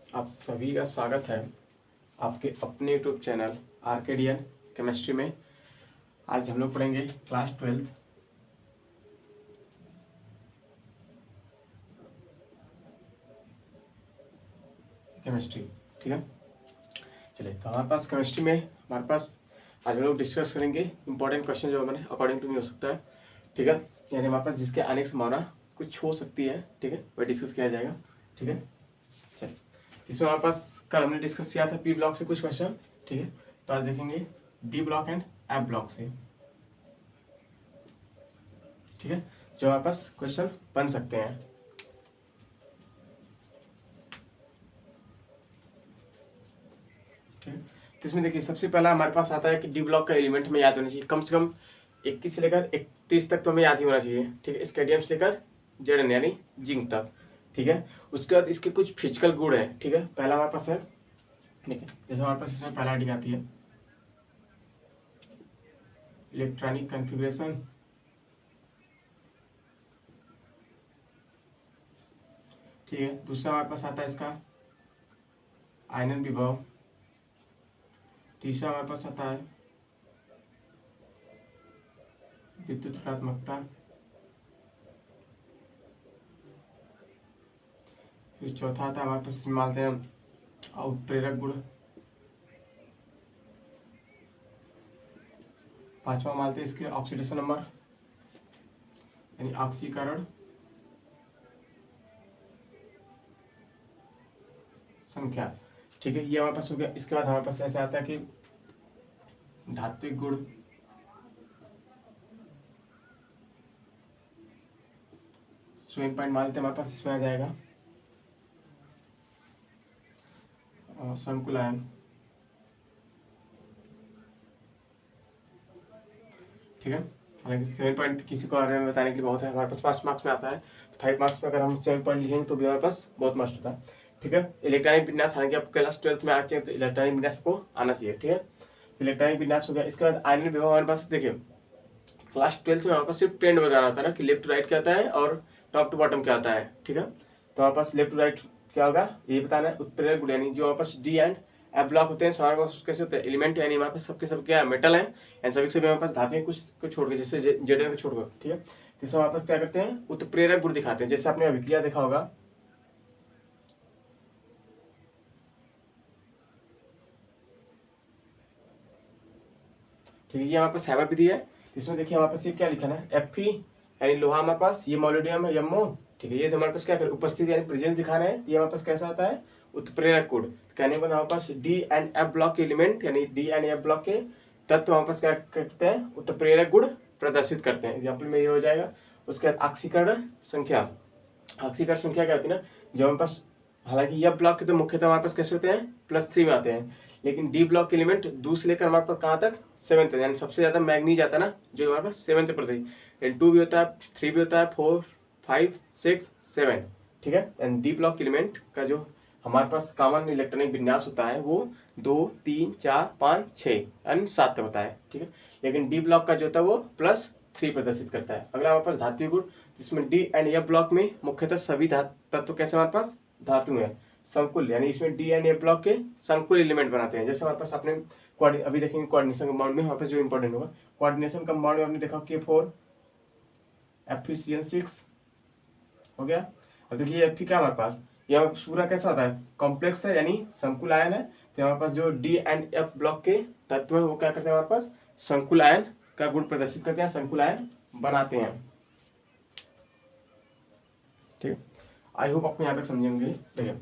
आप सभी का स्वागत है आपके अपने यूट्यूब चैनल आर्केडियन केमिस्ट्री में। आज हम लोग पढ़ेंगे क्लास 12 केमिस्ट्री। ठीक है, चलिए। तो हमारे पास केमिस्ट्री में आज हम लोग डिस्कस करेंगे इंपॉर्टेंट क्वेश्चन जो हमारे अकॉर्डिंग टू मी हो सकता है। ठीक है, यानी हमारे पास जिसके आने की संभावना कुछ हो सकती है। ठीक है, वह डिस्कस किया जाएगा। ठीक है, चलिए। इसमें हमारे पास कल हमने डिस्कस किया था पी ब्लॉक से कुछ क्वेश्चन। ठीक है, तो आज देखेंगे D block and F block से। ठीक है, जो हमारे पास क्वेश्चन बन सकते हैं। ठीक है, तो इसमें देखिए सबसे पहला हमारे पास आता है कि डी ब्लॉक का एलिमेंट में याद होना चाहिए कम से कम 21 से लेकर 31 तक तो हमें याद ही होना चाहिए। ठीक है, स्केडियम से लेकर जेडन यानी जिंक तक। ठीक है, उसके बाद इसके कुछ फिजिकल गुण है। ठीक है, पहला हमारे पास है, ठीक है, जैसे हमारे पास इसमें पहला डी आती है इलेक्ट्रॉनिक कॉन्फ़िगरेशन। ठीक है, दूसरा हमारे पास आता है इसका आयनन विभव। तीसरा हमारे पास आता है विद्युत ऋणात्मकता। फिर चौथा आता है हमारे पास मानते हैं उत्प्रेरक गुण। पांचवा मानते हैं इसके ऑक्सीडेशन नंबर यानी ऑक्सीकरण संख्या। ठीक है, ये हमारे पास हो गया। इसके बाद हमारे पास ऐसा आता है कि धात्विक गुण, स्वयं पॉइंट मान लेते हैं हमारे पास इसमें आ जाएगा संकुलायन। ठीक है, हालांकि 7 पॉइंट किसी को बारे में बताने के लिए बहुत है। हमारे पास 5 मार्क्स में आता है, 5 मार्क्स में अगर हम 7 पॉइंट लिखेंगे तो भी हमारे पास बहुत मस्त होता है। ठीक है, इलेक्ट्रॉनिक विन्यास, हालांकि आप क्लास 12 में आते हैं तो इलेक्ट्रॉनिक विन्यास को आना चाहिए। ठीक है, इलेक्ट्रॉनिक विन्यास हो गया। इसके बाद आयनन विभव हमारे पास देखिए क्लास 12 में हमारे पास सिर्फ ट्रेंड बताना होता है ना कि लेफ्ट टू राइट क्या आता है और टॉप टू बॉटम क्या आता है। ठीक है, तो हमारे पास लेफ्ट टू राइट क्या होगा ये बताना है। उत्प्रेरक गुण यानी जो हमारे पास डी एंड एफ ब्लॉक होते हैं हमारे पास कैसे होते हैं एलिमेंट, यानी हमारे पास सबके सब क्या मेटल है एंड सभी से हमारे पास धातु कुछ को छोड़ के, जैसे जेडन को छोड़कर। ठीक है, तो हमारे पास क्या करते हैं उत्प्रेरक गुण दिखाते हैं, जैसे आपने अभिक्रिया देखा होगा। ठीक है, ये हमारे पास हैवर विधि है। इसमें देखिए हमारे पास ये क्या लिखा है एफ यानी लोहा हमारे पास, ये मोलिडियम है यमो। ठीक है, ये हमारे पास क्या कर उपस्थिति यानी प्रेजेंस दिखाना है। ये हमारे पास कैसा आता है उत्प्रेरक गुण। कहने के बाद हमारे पास डी एंड एफ ब्लॉक के एलिमेंट यानी डी एंड एफ ब्लॉक के तत्व हमारे पास क्या करते हैं उत्प्रेरक गुण प्रदर्शित करते हैं। एग्जाम्पल में ये हो जाएगा। उसके बाद ऑक्सीकरण संख्या, ऑक्सीकरण संख्या क्या होती है ना जो हमारे पास, हालांकि यह ब्लॉक के तो मुख्यतः हमारे पास कैसे होते हैं +3 में आते हैं, लेकिन डी ब्लॉक के एलिमेंट 2 से लेकर हमारे पास कहाँ तक 7 तक, यानी सबसे ज्यादा मैग्नीज आता है ना जो हमारे पास 7 पर है। 2 भी होता है, 3 भी होता है, 4, 5, 6, 7। ठीक है, एंड डी ब्लॉक एलिमेंट का जो हमारे पास कॉमन इलेक्ट्रॉनिक विन्यास होता है वो 2, 3, 4, 5, 6 एंड 7 तक होता है। ठीक है, लेकिन डी ब्लॉक का जो होता है वो +3 प्रदर्शित करता है। अगला हमारे पास धातु गुण, जिसमें डी एंड एफ ब्लॉक में मुख्यतः सभी तत्व कैसे हमारे पास धातु है संकुल, यानी इसमें डी एंड एफ ब्लॉक के संकुल एलिमेंट बनाते हैं। जैसे हमारे पास अपने अभी देखेंगे कोऑर्डिनेशन कंपाउंड में हमारे पास जो इंपॉर्टेंट होगा, कोऑर्डिनेशन कंपाउंड में हमने देखा K4 FeCN6 हो गया। अब देखिए Fe क्या हमारे पास, यह पूरा कैसा होता है कॉम्प्लेक्स है यानी संकुल आयन है। तो हमारे पास जो डी एंड एफ ब्लॉक के तत्व है वो क्या करते हैं हमारे पास संकुल आयन का गुण प्रदर्शित करते हैं, संकुल आयन बनाते हैं। ठीक है, आई होप आपको यहाँ तक समझेंगे। देखिए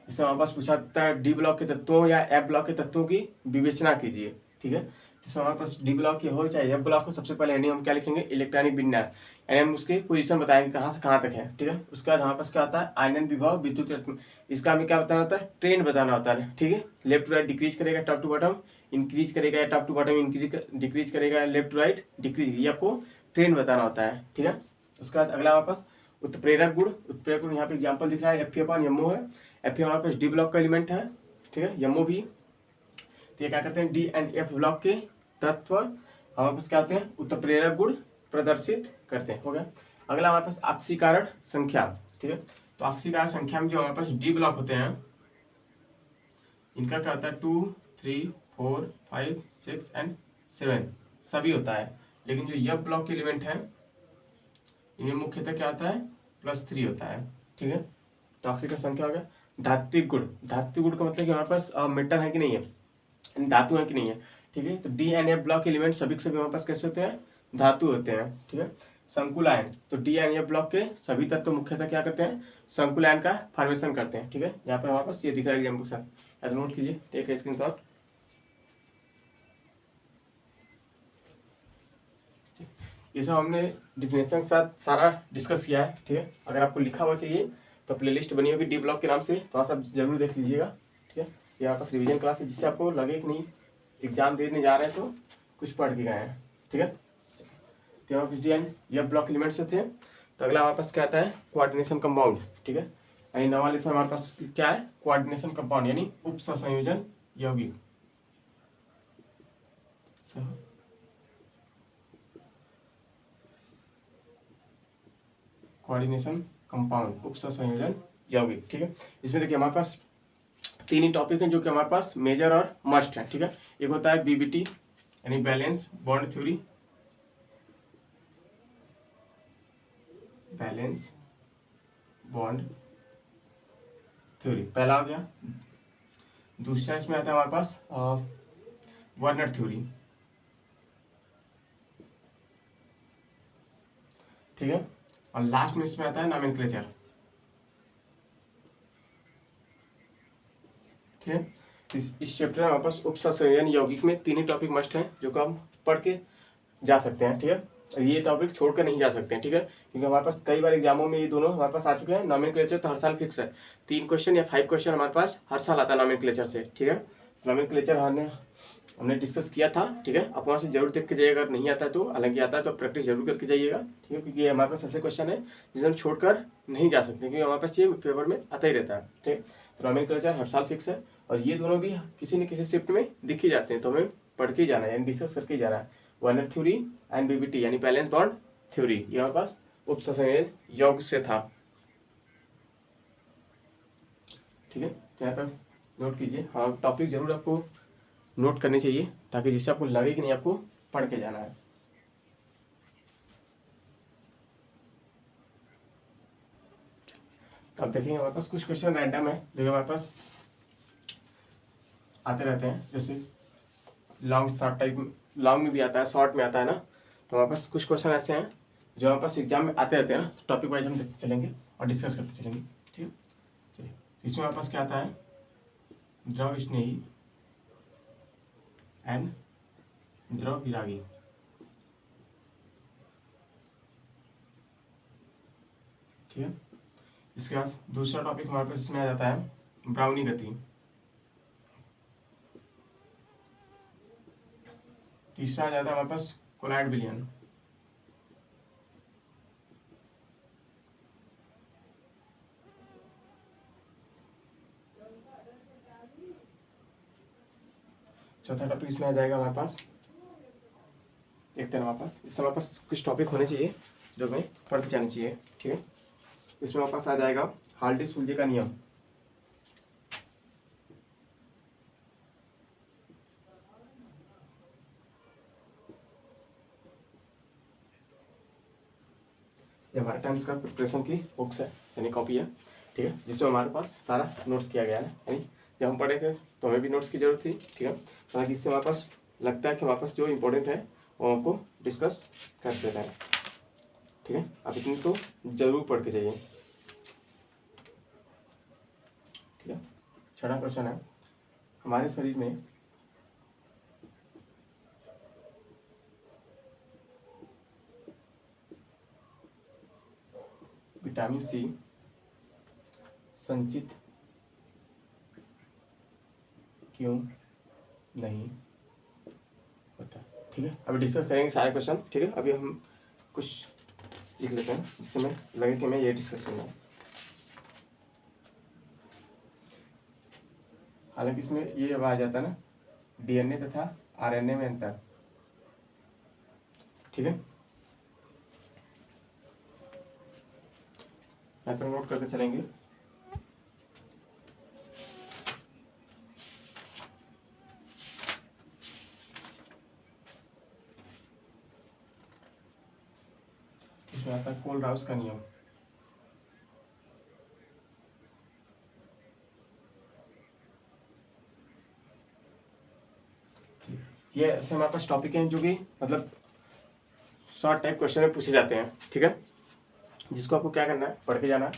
इससे हमारे पास पूछा जाता है डी ब्लॉक के तत्वों या एफ ब्लॉक के तत्वों की विवेचना कीजिए। ठीक है, जैसे हमारे पास डी ब्लॉक की हो चाहे एफ ब्लॉक हो, सबसे पहले यानी हम क्या लिखेंगे इलेक्ट्रॉनिक विन्यास, यानी हम उसकी पोजीशन बताएंगे कहाँ से कहाँ तक है। ठीक है, उसके बाद हमारे पास क्या आता है आयनन विभव विद्युत ऋणात्मक, इसका हमें क्या बताना होता है ट्रेंड बताना होता है। ठीक है, लेफ्ट टू राइट डिक्रीज करेगा, टॉप टू बॉटम इंक्रीज करेगा, या टॉप टू बॉटम डिक्रीज करेगा, लेफ्ट टू राइट डिक्रीज, ये आपको ट्रेंड बताना होता है। ठीक है, उसके बाद अगला हमारे पास उत्प्रेरक गुण, उत्प्रेरक गुण यहाँ पे एग्जाम्पल दिख रहा है Fe/Mo है। Fe हमारे पास डी ब्लॉक का एलिमेंट है। ठीक है, यमो भी, तो ये क्या करते हैं डी एंड एफ ब्लॉक के तत्व हमारे पास क्या होते हैं उत्प्रेरक गुण प्रदर्शित करते हैं। हो गया। अगला हमारे पास ऑक्सीकरण संख्या। ठीक है, तो ऑक्सीकरण संख्या में जो हमारे पास डी ब्लॉक होते हैं इनका क्या होता है 2, 3, 4, 5, 6 एंड 7 सभी होता है। लेकिन जो यह ब्लॉक के एलिमेंट है इनमें मुख्यतः क्या होता है +3 होता है। ठीक है, तो ऑक्सीजन संख्या हो गया। धात्विक गुण, धात्विक गुण का मतलब कि हमारे पास मेटल है कि नहीं है, धातु है कि नहीं है। ठीक है, तो D and F block element सभी के सभी हमारे पास कैसे होते हैं, धातु होते हैं। ठीक है, संकुल आयन, तो डी एंड एफ ब्लॉक के सभी तत्व मुख्यतः क्या करते हैं, संकुल आयन का फॉर्मेशन करते हैं। ठीक है, यहाँ पे हमारे पास ये दिख रहा है एग्जाम्पल के साथ, नोट कीजिए, टेक ए स्क्रीनशॉट। ये सब हमने डिफिनेशन के साथ सारा डिस्कस किया है। ठीक है, अगर आपको लिखा हुआ चाहिए तो प्लेलिस्ट बनी होगी डी ब्लॉक के नाम से, तो आप सब जरूर देख लीजिएगा। ठीक है, यहाँ पास रिवीजन क्लास है, जिससे आपको लगे कि नहीं एग्जाम देने जा रहे हैं तो कुछ पढ़ के गए हैं। ठीक है, तो यहाँ कुछ यह ब्लॉक एलिमेंट से थे। तो अगला हमारे पास क्या आता है, कोऑर्डिनेशन कंपाउंड। ठीक है, यानी नवा लेसन हमारे पास क्या है, कोऑर्डिनेशन कंपाउंड यानी उप सहसंयोजन यौगिक। कोऑर्डिनेशन कंपाउंड उप सहसंयोजन यौगिक। ठीक है, इसमें देखिए हमारे पास 3 ही टॉपिक हैं जो कि हमारे पास मेजर और मस्ट है। ठीक है, एक होता है बीबीटी यानी valence bond theory, valence bond theory पहला हो गया। दूसरा इसमें आता है हमारे पास वर्नर थ्योरी। ठीक है, और लास्ट में इसमें आता है नोमेनक्लेचर। ठीक है, इस चैप्टर में हमारे पास उप सहसंयोजन यौगिक में 3 ही टॉपिक मस्ट हैं जो कि हम पढ़ के जा सकते हैं। ठीक है, और ये टॉपिक छोड़कर नहीं जा सकते हैं। ठीक है, क्योंकि हमारे पास कई बार एग्जामों में ये दोनों हमारे पास आ चुके हैं। नोमेनक्लेचर तो हर साल फिक्स है, 3 क्वेश्चन या 5 क्वेश्चन हमारे पास हर साल आता है नोमेनक्लेचर से। ठीक है, नोमेनक्लेचर हमने डिस्कस किया था। ठीक है, आप वहाँ से जरूर देख के जाइएगा, अगर नहीं आता है तो, हालांकि आता है तो प्रैक्टिस जरूर करके जाइएगा। ठीक है, क्योंकि ये हमारे पास ऐसे क्वेश्चन है जिसे हम छोड़कर नहीं जा सकते, क्योंकि हमारे पास ये पेपर में आता ही रहता है। ठीक है, तो नोमेनक्लेचर हर साल फिक्स है, और ये दोनों भी किसी न किसी शिफ्ट में दिख ही जाते हैं, तो हमें पढ़ के जाना है यानी डिस्कस करके जाना है। वर्नर थ्योरी एंड बीबीटी यानी बैलेंस बॉन्ड थ्योरी, ये हमारे पास उप सहसंयोजन यौगिक से था। ठीक है, यहाँ पर नोट कीजिए, हाँ टॉपिक जरूर आपको नोट करनी चाहिए, ताकि जिससे आपको लगे कि नहीं आपको पढ़ के जाना है। तो अब देखेंगे हमारे पास कुछ क्वेश्चन रैंडम है जो हमारे पास आते रहते हैं, जैसे लॉन्ग शॉर्ट टाइप, लॉन्ग में भी आता है, शॉर्ट में आता है ना। तो हमारे पास कुछ क्वेश्चन ऐसे हैं जो हमारे पास एग्जाम में आते रहते हैं ना, टॉपिक वाइज हम देखते चलेंगे और डिस्कस करते चलेंगे। ठीक है, चलिए इसमें हमारे पास क्या आता है, द्रव स्नेही एंड द्रव विरागी। ठीक है, इसके बाद दूसरा टॉपिक हमारे पास इसमें आ जाता है ब्राउनी गति। तीसरा आ जाता है हमारे पास कोलाइड विलयन। चौथा टॉपिक इसमें आ जाएगा हमारे पास, देखते हैं हमारे पास, इससे हमारे पास कुछ टॉपिक होने चाहिए जो हमें पढ़ के जानी चाहिए। ठीक है, इसमें हमारे पास आ जाएगा हाल्डी-सूल्जे का नियम। ये हमारे टाइम्स का प्रिपरेशन की बुक्स है यानी कॉपी है। ठीक है, जिसमें हमारे पास सारा नोट्स किया गया है, यानी जब हम पढ़े थे तो हमें भी नोट्स की जरूरत थी। ठीक है, हालांकि इससे हमारे पास लगता है कि हमारे पास जो इंपॉर्टेंट है वो हमको डिस्कस कर देता है। ठीक है, आप इतनी तो जरूर पढ़ के जाइए। ठीक है, छठा क्वेश्चन है, हमारे शरीर में विटामिन सी संचित क्यों नहीं होता। ठीक है, अभी डिस्कस करेंगे सारे क्वेश्चन। ठीक है, अभी हम कुछ लिख लेते हैं जिससे मैं लगे कि मैं ये डिस्कस करना है। हालांकि इसमें ये अब आ जाता है ना, डीएनए तथा आरएनए में अंतर। ठीक है, यहाँ पर नोट करते चलेंगे। इसमें आता है कोलराउस का नियम। ये ऐसे हमारे पास टॉपिक हैं जो कि मतलब शॉर्ट टाइप क्वेश्चन में पूछे जाते हैं, ठीक है, जिसको आपको क्या करना है, पढ़ के जाना है,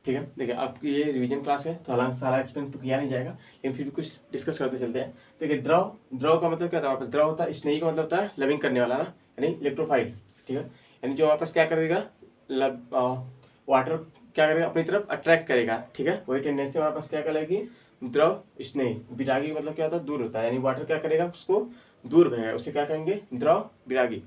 ठीक है। देखिए आपकी ये रिवीजन क्लास है तो हालांकि सारा एक्सप्लेन तो किया नहीं जाएगा, लेकिन फिर भी कुछ डिस्कस करते चलते हैं। देखिए द्रव, द्रव का मतलब क्या था, वापस द्रव होता है, स्नेही का मतलब होता है लविंग करने वाला ना, यानी इलेक्ट्रोफाइल, ठीक है, यानी जो वापस क्या करेगा, वाटर क्या करेगा, अपनी तरफ अट्रैक्ट करेगा, ठीक है, वही टेंडेंसी हमारे पास क्या कहलाएगी, द्रव स्नेही। विरागी मतलब क्या होता है, दूर होता है, यानी वाटर क्या करेगा, उसको दूर भगाएगा, उसे क्या कहेंगे, द्रव विरागी।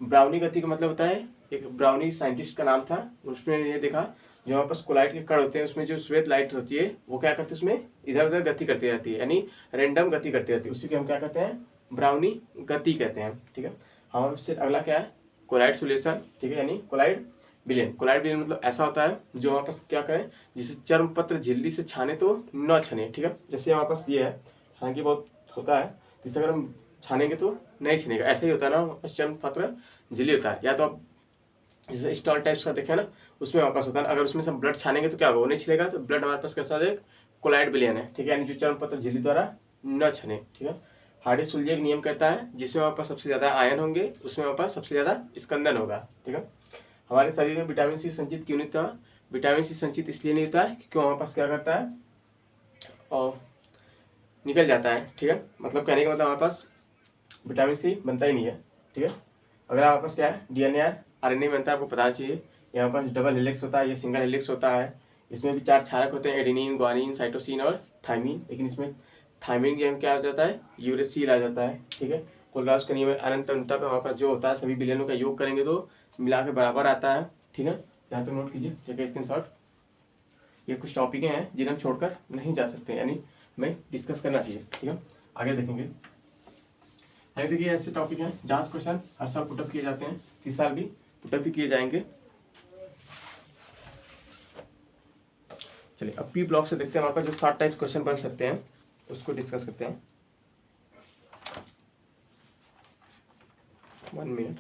ब्राउनी गति का मतलब होता है, एक ब्राउनी साइंटिस्ट का नाम था, उसने ये देखा जो हमारे पास कोलाइट के कण होते हैं उसमें जो श्वेत लाइट होती है वो क्या करती है, उसमें इधर उधर गति करती रहती है, यानी रैंडम गति करती रहती है, उसी को हम क्या कहते हैं, ब्राउनी गति कहते हैं, ठीक है। हमारे उससे अगला क्या है, कोलाइड सोल्यूशन, ठीक है, यानी कोलाइड विलयन। कोलाइड विलयन मतलब ऐसा होता है जो हमारे पास क्या करें, जिसे चर्म पत्र झिल्ली से छाने तो न छने, ठीक है, जैसे हमारे पास ये है, हालांकि बहुत होता है, जिसे अगर हम छानेंगे तो नहीं छनेगा, ऐसा ही होता है ना, हमारे पास चर्म पत्र झिल्ली होता है, या तो आप जैसे स्टॉल टाइप्स का देखें ना, उसमें हमारे पास होता है, अगर उसमें से हम ब्लड छानेंगे तो क्या होगा, वो नहीं छिलेगा, तो ब्लड हमारे पास कैसा है, कोलाइड विलयन है, ठीक है, यानी जो चर्म पत्र झिल्ली द्वारा न छने, ठीक है। हार्डी सुलजे नियम कहता है जिसमें हमारे पास सबसे ज्यादा आयन होंगे उसमें हमारे पास सबसे ज्यादा स्कंदन होगा, ठीक है। हमारे शरीर में विटामिन सी संचित क्यों नहीं होता, विटामिन सी संचित इसलिए नहीं होता है क्योंकि हमारे पास क्या करता है, और निकल जाता है, ठीक है, मतलब कहने का मतलब हमारे पास विटामिन सी बनता ही नहीं है, ठीक है। अगर हमारे पास क्या है, डीएनए आरएनए बनता है, आपको पता चाहिए, यहाँ पास डबल हेलिक्स होता है, ये सिंगल हेलिक्स होता है, इसमें भी 4 क्षारक होते हैं, एडेनिन, ग्वानिन, साइटोसिन और थाइमिन, लेकिन इसमें थाइमिन जो क्या आ जाता है, यूरेसिल आ जाता है, ठीक है। कोलराउस का नियम अनंत अनंता पे हमारे पास जो होता है सभी विलयनों का योग करेंगे तो मिला के बराबर आता है, ठीक है, यहाँ पे नोट कीजिए, ठीक है, स्क्रीनशॉट। ये कुछ टॉपिक हैं जिन्हें हम छोड़कर नहीं जा सकते, यानी हमें डिस्कस करना चाहिए, ठीक है। आगे देखेंगे, आगे देखिए ऐसे टॉपिक हैं, जांच क्वेश्चन हर साल पुटअप किए जाते हैं, इस साल भी पुटअप भी किए जाएंगे। चलिए अब पी ब्लॉक से देखते हैं हमारे पास जो 60 टाइप क्वेश्चन बन सकते हैं उसको डिस्कस करते हैं। 1 मिनट।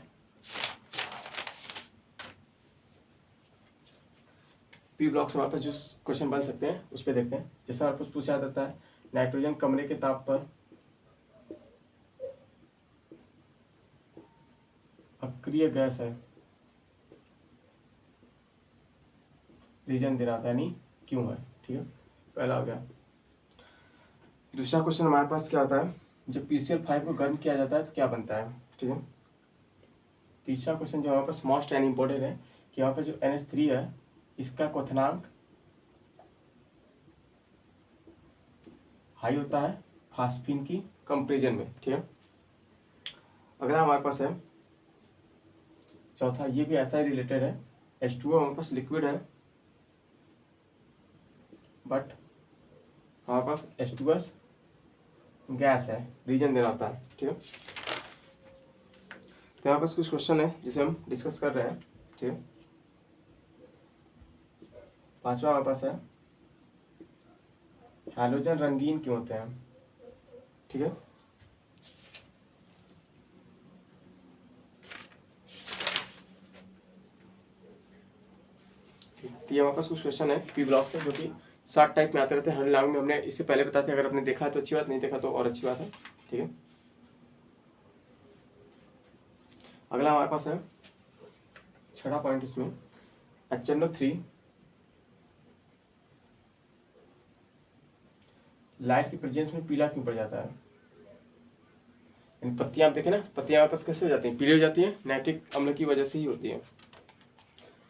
पी ब्लॉक से हमारे पास जो क्वेश्चन बन सकते हैं उस पर देखते हैं। जैसे हमारे पास पूछा जाता है, नाइट्रोजन कमरे के ताप पर अक्रिय गैस है, रीजन देना होता है, यानी क्यों है, ठीक है, पहला हो गया। दूसरा क्वेश्चन हमारे पास क्या होता है, जब PCl5 को गर्म किया जाता है तो क्या बनता है, ठीक है। तीसरा क्वेश्चन जो हमारे पास मोस्ट एंड इम्पोर्टेंट है कि यहाँ पे जो NH3 है इसका क्वथनांक हाई होता है फास्फीन की कंपेरिजन में, ठीक है। अगला हमारे पास है चौथा, ये भी ऐसा ही रिलेटेड है, H2O हमारे पास लिक्विड है बट हमारे पास H2S गैस है, रीजन देना होता है, ठीक है। तो यहाँ पास कुछ क्वेश्चन है जिसे हम डिस्कस कर रहे हैं, ठीक है। पांचवा हमारे पास है, हैलोजन रंगीन क्यों होते हैं, ठीक है। ये हमारे पास कुछ क्वेश्चन है पी ब्लॉक से जो कि 60 टाइप में आते रहते हैं हर लॉन्ग में, हमने इससे पहले बताते हैं, अगर आपने देखा तो अच्छी बात, नहीं देखा तो और अच्छी बात है, ठीक है। अगला हमारे पास है 6वां पॉइंट, इसमें HNO3 लाइट की प्रेजेंस में पीला क्यों पड़ जाता है, पत्तियां आप देखें ना, पत्तियां हमारे पास कैसे हो जाती हैं, पीली हो जाती है, नाइट्रिक अम्ल की वजह से ही होती है।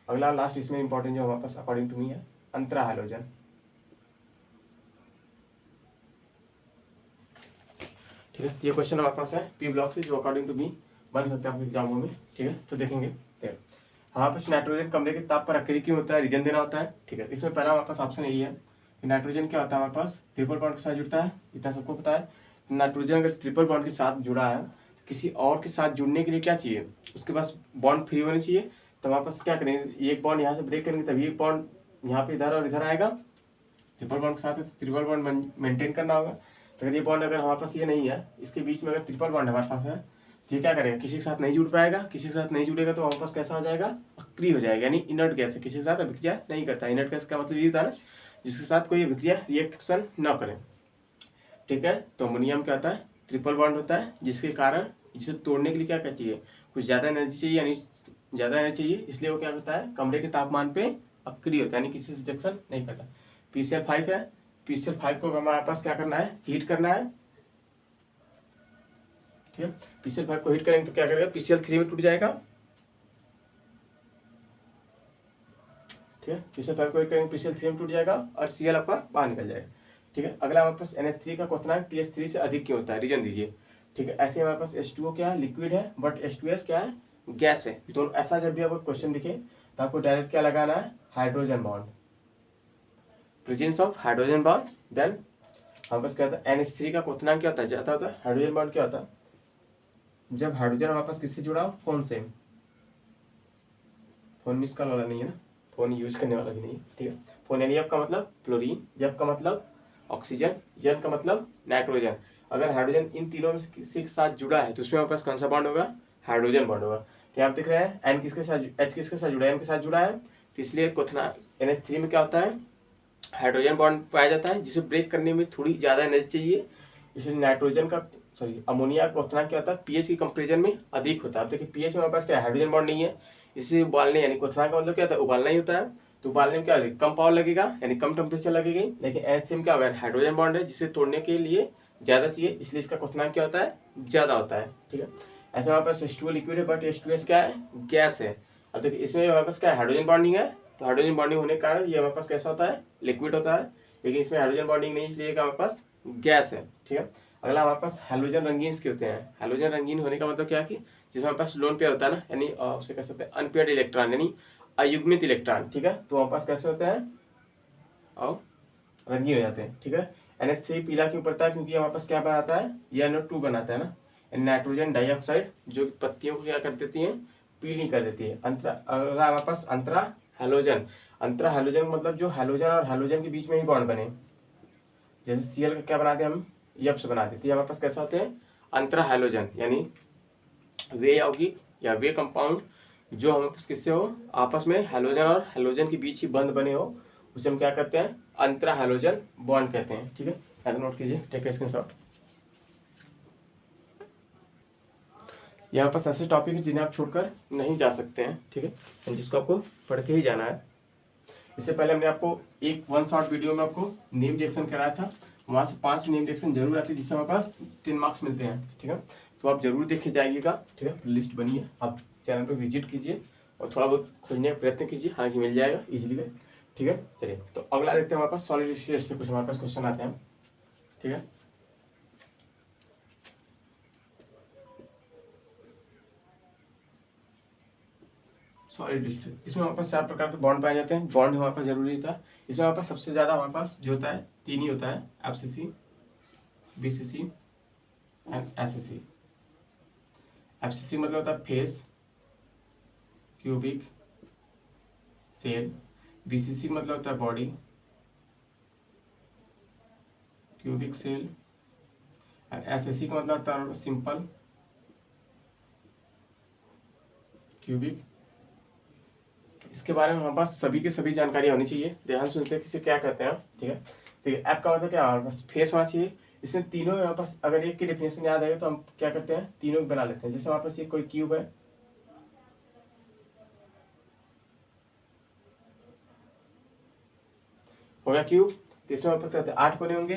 अगला लास्ट इसमें इंपॉर्टेंट जो हमारे पास अकॉर्डिंग टू मी है, अंतरा हैलोजन, ठीक है। ये क्वेश्चन हमारे पास है पी ब्लॉक से जो अकॉर्डिंग टू मी बन सकते हैं आपके एग्जामों में, ठीक है। तो देखेंगे हमारे पास नाइट्रोजन कमरे के ताप पर अक्रिय क्यों होता है, रीजन देना होता है, ठीक है। इसमें पहला हमारे पास ऑप्शन यही है कि नाइट्रोजन क्या होता है, हमारे पास ट्रिपल बॉन्ड के साथ जुड़ता है, इतना सबको पता है। नाइट्रोजन अगर ट्रिपल बॉन्ड के साथ जुड़ा है, किसी और के साथ जुड़ने के लिए क्या चाहिए, उसके पास बॉन्ड फ्री होनी चाहिए, तो हमारे पास क्या करेंगे, एक बॉन्ड यहाँ से ब्रेक करेंगे तभी एक बॉन्ड यहाँ पे इधर और इधर आएगा, ट्रिपल बॉन्ड के साथ ट्रिपल बॉन्ड मेंटेन करना होगा। तो अगर ये बॉन्ड अगर हमारे पास ये नहीं है, इसके बीच में अगर ट्रिपल बॉन्ड हमारे पास है ये क्या करेगा, किसी के साथ नहीं जुड़ पाएगा, किसी के साथ नहीं जुड़ेगा तो हमारे पास कैसा हो जाएगा, अक्रिय हो जाएगा, यानी इनर्ट गैस है, किसी के साथ अभिक्रिया नहीं करता। इनर्ट गैस का मतलब ये होता है ना, जिसके साथ कोई अभिक्रिया रिएक्शन न करे, ठीक है। तो अमोनियम क्या होता है, ट्रिपल बॉन्ड होता है, जिसके कारण जिसे तोड़ने के लिए क्या चाहिए, कुछ ज़्यादा एनर्जी चाहिए, यानी ज़्यादा एनर्जी चाहिए, इसलिए वो क्या होता है, कमरे के तापमान पे अक्रिय होता है, यानी किसी से रिएक्शन नहीं करता। PCl5 है, PCl5 को हमारे पास क्या करना है, हीट करना है, ठीक है। PCl5 को हीट करेंगे तो क्या करेगा, PCl3 में टूट जाएगा, ठीक है। PCl5 को हीट करेंगे, PCl3 में टूट जाएगा और Cl आपका बाहर निकल जाएगा, ठीक है। अगला हमारे पास NH3 का क्वथनांक TH3 से अधिक क्यों होता है, रीजन दीजिए, ठीक है। ऐसे हमारे पास H2O क्या है, लिक्विड है, बट H2S क्या है, गैस है। तो ऐसा जब भी आपको क्वेश्चन दिखे तो आपको डायरेक्ट क्या लगाना है, hydrogen bond, presence of hydrogen bond. Then हमारे पास क्या होता है, NH3 का क्वथनांक क्या होता है, ज्यादा होता है। हाइड्रोजन बॉन्ड क्या होता है, जब हाइड्रोजन हमारे पास किससे जुड़ा हो, फोन से, फोन मिस कॉल वाला नहीं है ना, फोन यूज करने वाला भी नहीं है, ठीक है। फोन यानी एफ का मतलब फ्लोरीन, एफ का मतलब ऑक्सीजन, एन का मतलब नाइट्रोजन। अगर हाइड्रोजन इन तीनों में से किसी के साथ जुड़ा है तो उसमें हमारे पास कौन सा बॉन्ड होगा, हाइड्रोजन बॉन्ड होगा। तो यहाँ आप देख रहे हैं एन किसके साथ, एच किसके साथ जुड़ा है, एन के साथ जुड़ा है, तो इसलिए क्वथनांक NH3 में क्या होता है, हाइड्रोजन बॉन्ड पाया जाता है, जिसे ब्रेक करने में थोड़ी ज़्यादा एनर्जी चाहिए, इसलिए नाइट्रोजन का अमोनिया का क्वथनांक क्या होता है, पीएच की कंपेरिजन में अधिक होता है। आप देखिए पीएच में हमारे पास क्या है, हाइड्रोजन बॉन्ड नहीं है, इसे उबालने, यानी क्वथनांक का मतलब क्या होता है, उबालना ही होता है, तो उबालने में क्या होगा, कम पावर लगेगा, यानी कम टेम्परेचर लगेगी। लेकिन NH3 में क्या होगा, हाइड्रोजन बॉन्ड है, जिसे तोड़ने के लिए ज़्यादा चाहिए, इसलिए इसका क्वथनांक क्या होता है, ज़्यादा होता है, ठीक है। ऐसे हमारे पास H2O लिक्विड है, बट H2S क्या है, गैस है। अब देखिए इसमें हमारे पास क्या है, हाइड्रोजन बॉन्डिंग है, तो हाइड्रोजन बॉन्डिंग होने के कारण ये हमारे पास कैसा होता है, लिक्विड होता है, लेकिन इसमें हाइड्रोजन बॉन्डिंग नहीं, इसलिए हमारे पास गैस है, ठीक है। अगला हमारे पास हैलोजन रंगीन के होते हैं। हैलोजन रंगीन होने का मतलब क्या है कि जिसमें हमारे पास लोन पेयर होता है ना, यानी उसे कह सकते हैं अनपेयर्ड इलेक्ट्रॉन, यानी अयुग्मित इलेक्ट्रॉन, ठीक है। तो हमारे पास कैसे होते हैं, और रंगीन हो जाते हैं, ठीक है। NH3 पीला क्यों पड़ता है, क्योंकि हमारे पास क्या बनाता है, ये NO2 बनाता है ना, नाइट्रोजन डाइऑक्साइड, जो पत्तियों को क्या कर देती है, पीली कर देती है। अगला हमारे पास अंतरा हैलोजन। अंतरा हैलोजन मतलब जो हैलोजन और हैलोजन के बीच में ही बॉन्ड बने, जैसे Cl का क्या बनाते हैं हम, यप से बना देते हैं, हमारे पास कैसा होते हैं, अंतरा हैलोजन, यानी वे यौगिक या वे कंपाउंड जो हमारे पास किससे हो, आपस में हैलोजन और हैलोजन के बीच ही बंद बने हो, उसे हम क्या करते हैं, अंतरा हैलोजन बॉन्ड कहते हैं, ठीक है। ऐसा नोट कीजिए, टेक स्क्रीनशॉट। यहाँ पास ऐसे टॉपिक है जिन्हें आप छोड़कर नहीं जा सकते हैं, ठीक है, जिसको आपको पढ़ के ही जाना है। इससे पहले हमने आपको एक 1 शॉर्ट वीडियो में आपको नेम रिएक्शन कराया था, वहाँ से 5 नेम रिएक्शन जरूर आती है, जिससे हमारे पास 10 मार्क्स मिलते हैं, ठीक है। तो आप जरूर देखे जाइएगा, ठीक है, लिस्ट बनिए, आप चैनल पर विजिट कीजिए और थोड़ा बहुत खोजने का प्रयत्न कीजिए, हालांकि मिल जाएगा इजीली, ठीक है। चलिए तो अगला देखते हैं, हमारे पास सॉलिड स्टेट से कुछ हमारे पास क्वेश्चन आते हैं, ठीक है। सॉलिड स्टेट, इसमें हमारे पास 4 प्रकार के बॉन्ड पाए जाते हैं, बॉन्ड हमारे पास जरूरी होता है। इसमें हमारे पास सबसे ज़्यादा हमारे पास जो होता है 3 ही होता है, FCC, BCC and SCC। FCC मतलब होता है फेस, क्यूबिक, सेल। BCC मतलब होता है बॉडी, क्यूबिक सेल। और SCC का मतलब होता है सिंपल, क्यूबिक। इसके बारे में हमारे पास सभी के सभी जानकारी होनी चाहिए, ध्यान सुनते हैं किसे क्या कहते हैं, ठीक है। ठीक है, ऐप का मतलब क्या, हमारे पास फेस होना चाहिए, इसमें तीनों हमारे पास अगर एक की डेफिनेशन याद आएगा तो हम क्या करते हैं, तीनों की बना लेते हैं। जैसे हमारे पास ये कोई क्यूब है, हो गया क्यूब, तो इसमें हमारे पास 8 कोने होंगे,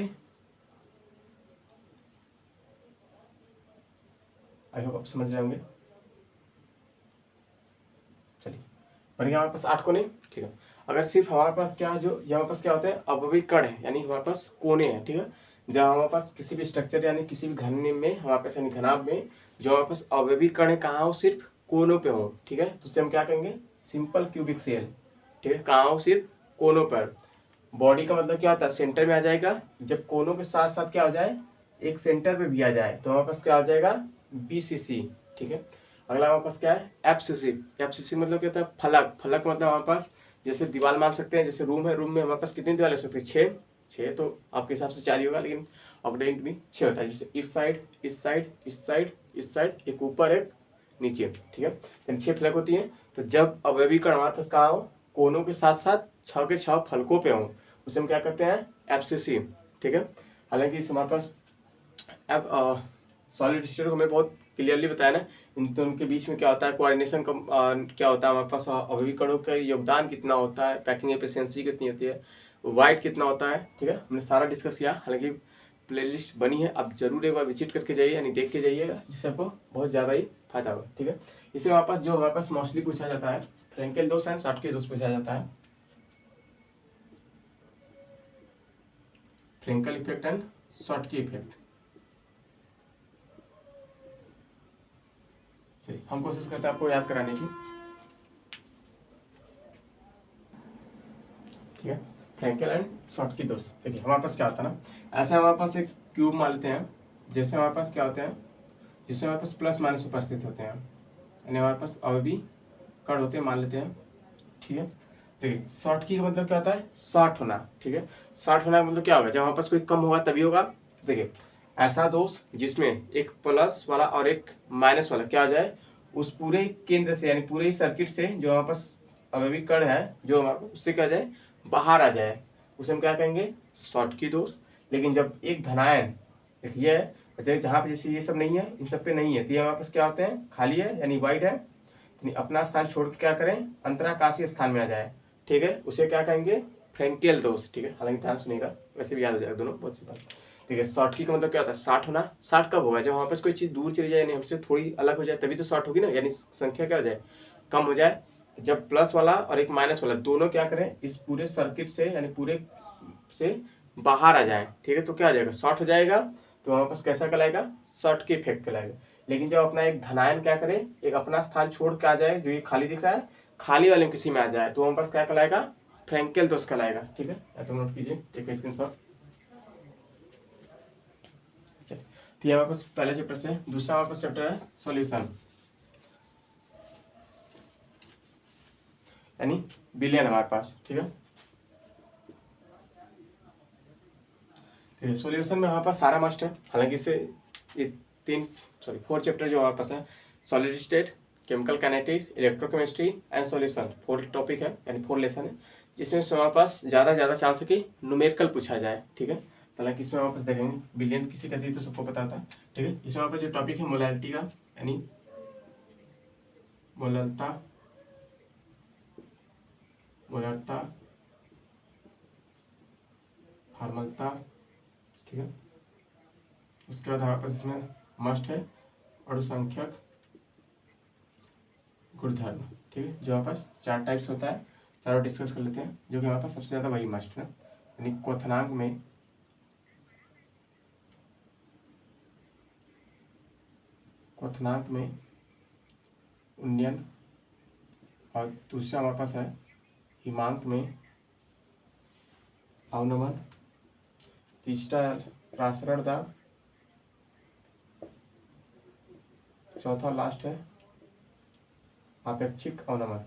आई होप आप समझ रहे होंगे। चलिए बन गया हमारे पास 8 कोने, ठीक है। अगर सिर्फ हमारे पास क्या है, जो हमारे पास क्या होते हैं, अवयवी कण है, यानी हमारे पास कोने हैं, ठीक है। जब हमारे पास किसी भी स्ट्रक्चर यानी किसी भी घन में हमारे पास यानी घनाभ में जो हमारे पास अवयवी कण है कहाँ हो, सिर्फ कोनों पे हो, ठीक है। तो उसे हम क्या कहेंगे, सिंपल क्यूबिक सेल, ठीक है। कहाँ हो, सिर्फ कोनों पर। बॉडी का मतलब क्या होता है, सेंटर में आ जाएगा, जब कोनों के साथ साथ क्या हो जाए, एक सेंटर पे भी आ जाए तो हमारे पास क्या हो जाएगा, BCC, ठीक है। अगला हमारे पास क्या है, FCC। FCC मतलब क्या होता है, फलक। फलक मतलब हमारे पास जैसे दीवार मान सकते हैं, जैसे रूम है, रूम में हमारे पास कितनी दीवार हो सकती है, 6 6, तो आपके हिसाब से 4 ही होगा, लेकिन ऑक्टेट में 6 होता है। जैसे इस साइड, इस साइड, इस साइड, इस साइड, एक ऊपर एक नीचे, ठीक है, यानी 6 फ्लैग होती हैं। तो जब अवयवी कण हमारे पास कहाँ हो, कोनों के साथ साथ 6 के 6 फलकों पे हों, उसे हम क्या कहते हैं, एब्सिसी, ठीक है। हालांकि इस हमारे पास अब सॉलिड स्टेट को हमें बहुत क्लियरली बताया ना, इनके उनके बीच में क्या होता है, कोऑर्डिनेशन क्या होता है, हमारे पास अवयवी कणों का योगदान कितना होता है, पैकिंग एफिशिएंसी कितनी होती है, वाइट कितना होता है, ठीक है, हमने सारा डिस्कस किया। हालांकि प्लेलिस्ट बनी है, आप जरूर एक बार विजिट करके जाइए, यानी देख के जाइएगा, जिससे आपको बहुत ज़्यादा ही फायदा होगा, ठीक है। इसमें हमारे पास जो हमारे पास मोस्टली पूछा जाता है, फ्रैंकेल दोष एंड शॉर्टकी दोष पूछा जाता है, फ्रैंकेल इफेक्ट एंड शॉर्टकी इफेक्ट। हम कोशिश करते हैं आपको याद कराने की, ठीक है। फ्रैंकेल एंड शॉर्टकी दोष, देखिए हमारे पास क्या होता है ना, ऐसे हमारे पास एक क्यूब मान लेते हैं, जैसे हमारे पास क्या होते हैं, जिसमें हमारे पास प्लस माइनस उपस्थित होते हैं, यानी हमारे पास अवयवी कण होते हैं, मान लेते हैं, ठीक है। देखिए शॉर्टकी का मतलब क्या होता है, शॉर्ट होना, ठीक है। शॉर्ट होना का मतलब क्या होगा, जब हमारे पास कोई कम होगा तभी होगा। देखिए ऐसा दोष जिसमें एक प्लस वाला और एक माइनस वाला क्या हो जाए, उस पूरे केंद्र से, यानी पूरे सर्किट से जो हमारे पास अवयवी कण है, जो हमारे उससे क्या जाए, बाहर आ जाए, उसे हम क्या कहेंगे, शॉर्टकी दोष। लेकिन जब एक धनायन, देखिए जहाँ पे जैसे ये सब नहीं है, इन सब पे नहीं है, तो ये हमारे पास क्या होते हैं, खाली है, यानी वाइड है, यानी अपना स्थान छोड़ के क्या करें, अंतराकाशीय स्थान में आ जाए, ठीक है, उसे क्या कहेंगे, फ्रैंकेल दोष, ठीक है। हालांकि ध्यान सुनिएगा, वैसे भी याद हो जाएगा दोनों, बहुत सी बात, ठीक है। शॉर्टकी का मतलब क्या होता है, शॉर्ट होना। शॉर्ट कब होगा, जब हमारे पास कोई चीज़ दूर चली जाए, यानी हमसे थोड़ी अलग हो जाए, तभी तो शॉर्ट होगी ना, यानी संख्या क्या हो जाए, कम हो जाए। जब प्लस वाला और एक माइनस वाला दोनों क्या करें, इस पूरे सर्किट से, यानी पूरे से बाहर आ जाए, ठीक है, तो क्या हो जाएगा, शॉर्ट हो जाएगा। तो हमारे पास कैसा कहलाएगा, शॉर्टकी इफेक्ट कहलाएगा। लेकिन जब अपना एक धनायन क्या करे, एक अपना स्थान छोड़ के आ जाए, जो ये खाली दिख रहा है, खाली वाले में किसी में आ जाए, तो हमारे पास क्या कहलाएगा, फ्रैंकेल दोष कहलाएगा, ठीक है। तो नोट कीजिए, एक स्क्रीनशॉट। तो हमारे पास पहले चैप्टर से दूसरा हमारे पास चैप्टर है सॉल्यूशन, यानी बिलियन हमारे पास, ठीक है। सॉल्यूशन में हमारे पास सारा मस्ट है। हालांकि इससे ये 4 चैप्टर जो हमारे पास है, solid state, chemical kinetics, electrochemistry and solution, 4 topic है, यानी 4 लेसन है, जिसमें हमारे पास ज़्यादा चांस है कि न्यूमेरिकल पूछा जाए, ठीक है। हालांकि इसमें हमारे पास देखेंगे बिलियन किसी कहती है तो सबको पता था, ठीक है। इसमें हमारे पास जो टॉपिक है मोलैलिटी का, यानी मोलरता, फॉर्मलता, ठीक है। उसके बाद हमारे पास इसमें मस्ट है अणुसंख्यक गुणधर्म, ठीक है, जो हमारे पास 4 टाइप्स होता है, चारों डिस्कस कर लेते हैं, जो कि हमारे पास सबसे ज़्यादा वही मस्ट है, यानी क्वथनांक में उन्नयन, और दूसरा हमारे पास है हिमांक में अवनमन, तीसरा रासरण दाब, चौथा लास्ट है अपेक्षिक अवनमन,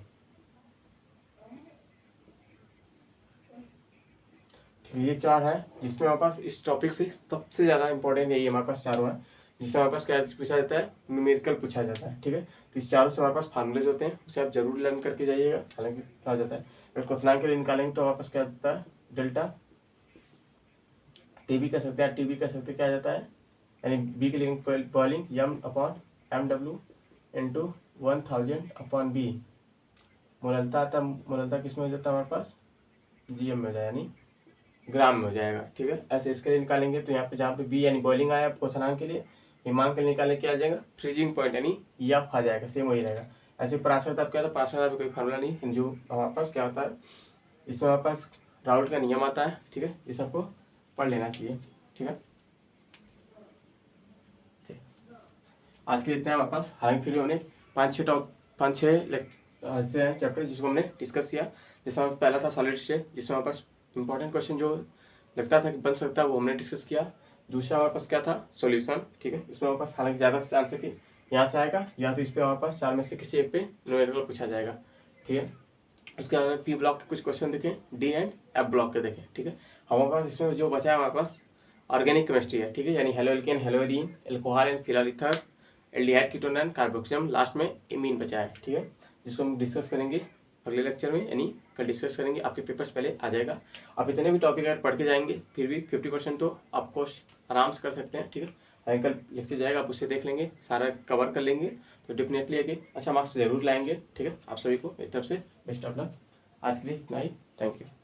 ठीक है। ये 4 है, जिसमें हमारे पास इस टॉपिक से सबसे ज़्यादा इंपॉर्टेंट यही हमारे पास 4 है, जिससे हमारे पास क्या पूछा जाता है, न्यूमेरिकल पूछा जाता है, ठीक है। तो इस 4 से हमारे पास फार्मूलेज होते हैं, उसे आप जरूर लर्न करके जाइएगा। हालांकि क्या हो जाता है, अगर क्वेश्चन के लिए निकालेंगे तो हमारे पास क्या होता है, डेल्टा टी भी कर सकते हैं, टी भी कर सकते हैं, क्या आ जाता है, यानी बी के लिए boiling m/mw into 1000 upon B, मोललता आता, मोललता किस में हो जाता है हमारे पास, जीएम में हो जाए, यानी ग्राम में हो जाएगा, ठीक है। ऐसे इसके लिए निकालेंगे तो यहाँ पे जहाँ पे बी यानी बॉइलिंग आया क्वेश्चन के लिए, हिमांक के लिए निकालने क्या आ जाएगा, फ्रीजिंग पॉइंट, यानी यफ आ जाएगा, सेम वही रहेगा। ऐसे पराशर ताप क्या होता है, पराशर ताप कोई फार्मूला नहीं, जो हमारे पास क्या होता है, इसमें हमारे पास राउल्ट का नियम आता है, ठीक है, ये सबको पढ़ लेना चाहिए, ठीक है। आज के इतना हमारे पास, हालांकि फिर हमने 5-6 चैप्टर जिसको हमने डिस्कस किया। जैसे हमारा पहला था सॉलिड स्टेट, जिसमें हमारे पास इंपॉर्टेंट क्वेश्चन जो लगता था कि बन सकता है वो हमने डिस्कस किया। दूसरा हमारे पास क्या था, सॉल्यूशन, ठीक है। इसमें हमारे पास हालांकि ज़्यादा चांस है कि यहाँ से आएगा, या तो इस पर हमारे पास 4 में से किसी एक पे न्यूमेरिकल पूछा जाएगा, ठीक है। उसके बाद पी ब्लॉक के कुछ क्वेश्चन देखें, डी एंड एफ ब्लॉक के देखें, ठीक है। हमारे पास इसमें जो बचा है हमारे पास ऑर्गेनिक केमिस्ट्री है, ठीक है, यानी halo alkane, halo arene, alcohol and phenol ether, aldehyde, ketone and carboxylic, last में इमीन बचा है, ठीक है, जिसको हम डिस्कस करेंगे अगले लेक्चर में, यानी कल डिस्कस करेंगे। आपके पेपर्स पहले आ जाएगा। आप इतने भी टॉपिक अगर पढ़ के जाएंगे फिर भी 50% तो आपको आराम से कर सकते हैं, ठीक है। अगर कल लिखते जाएगा आप उसे देख लेंगे, सारा कवर कर लेंगे तो डेफिनेटली आगे अच्छा मार्क्स जरूर लाएंगे, ठीक है। आप सभी को एक तरफ से बेस्ट ऑफ लक। आज के लिए इतना ही, थैंक यू।